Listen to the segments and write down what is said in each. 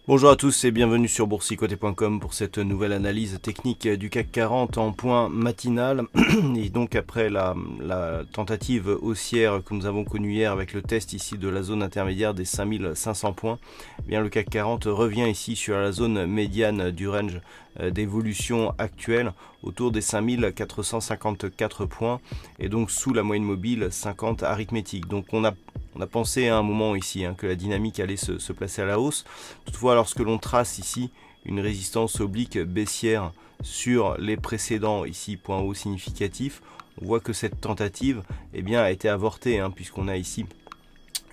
Bonjour à tous et bienvenue sur boursicoté.com pour cette nouvelle analyse technique du CAC 40 en point matinal. Et donc après la tentative haussière que nous avons connue hier avec le test ici de la zone intermédiaire des 5500 points, eh bien le CAC 40 revient ici sur la zone médiane du range d'évolution actuelle autour des 5454 points et donc sous la moyenne mobile 50 arithmétique. Donc on a pensé à un moment ici que la dynamique allait se placer à la hausse. Toutefois, lorsque l'on trace ici une résistance oblique baissière sur les précédents ici points hauts significatifs, on voit que cette tentative a été avortée puisqu'on a ici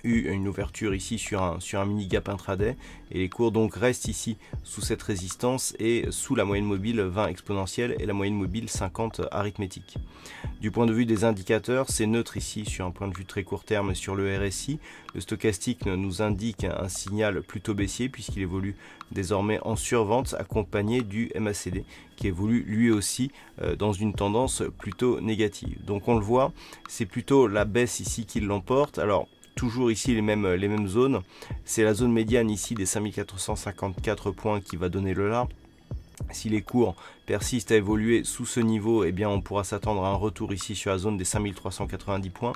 eu une ouverture ici sur un mini gap intraday et les cours donc restent ici sous cette résistance et sous la moyenne mobile 20 exponentielle et la moyenne mobile 50 arithmétique. Du point de vue des indicateurs, c'est neutre ici sur un point de vue très court terme sur le RSI. Le stochastique nous indique un signal plutôt baissier puisqu'il évolue désormais en survente accompagné du MACD qui évolue lui aussi dans une tendance plutôt négative. Donc on le voit, c'est plutôt la baisse ici qui l'emporte. Alors toujours ici les mêmes zones, c'est la zone médiane ici des 5454 points qui va donner le là. Si les cours persistent à évoluer sous ce niveau, on pourra s'attendre à un retour ici sur la zone des 5390 points.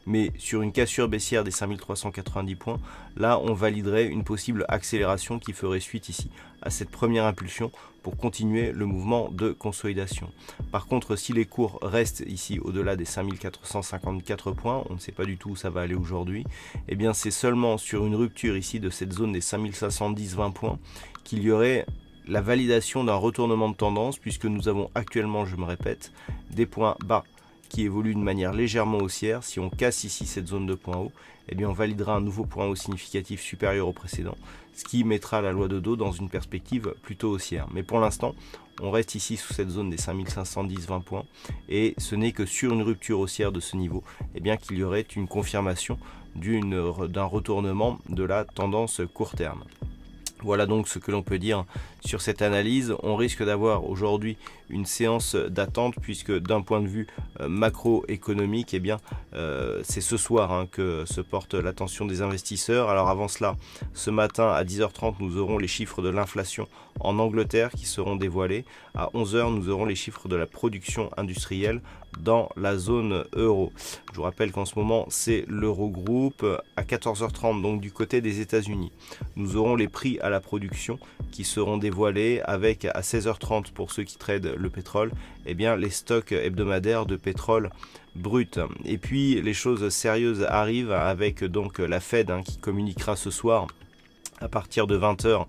Mais sur une cassure baissière des 5390 points, là on validerait une possible accélération qui ferait suite ici à cette première impulsion pour continuer le mouvement de consolidation. Par contre, si les cours restent ici au-delà des 5454 points, on ne sait pas du tout où ça va aller aujourd'hui, c'est seulement sur une rupture ici de cette zone des 5510-20 points qu'il y aurait la validation d'un retournement de tendance puisque nous avons actuellement, je me répète, des points bas qui évoluent de manière légèrement haussière. Si on casse ici cette zone de points hauts, on validera un nouveau point haut significatif supérieur au précédent, ce qui mettra la loi de Dow dans une perspective plutôt haussière. Mais pour l'instant, on reste ici sous cette zone des 5510-20 points et ce n'est que sur une rupture haussière de ce niveau qu'il y aurait une confirmation d'un retournement de la tendance court terme. Voilà donc ce que l'on peut dire sur cette analyse. On risque d'avoir aujourd'hui une séance d'attente puisque d'un point de vue macroéconomique, c'est ce soir que se porte l'attention des investisseurs. Alors avant cela, ce matin à 10h30, nous aurons les chiffres de l'inflation en Angleterre qui seront dévoilés. À 11h, nous aurons les chiffres de la production industrielle dans la zone euro. Je vous rappelle qu'en ce moment, c'est l'Eurogroupe. À 14h30, donc du côté des États-Unis, nous aurons les prix à la production qui seront dévoilés avec à 16h30 pour ceux qui tradent le pétrole, les stocks hebdomadaires de pétrole brut. Et puis les choses sérieuses arrivent avec donc la Fed qui communiquera ce soir à partir de 20h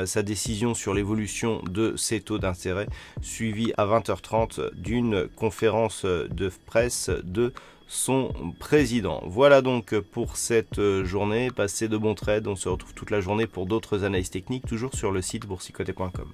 sa décision sur l'évolution de ses taux d'intérêt, suivi à 20h30 d'une conférence de presse de son président. Voilà donc pour cette journée, passez de bons trades, on se retrouve toute la journée pour d'autres analyses techniques, toujours sur le site boursicoté.com.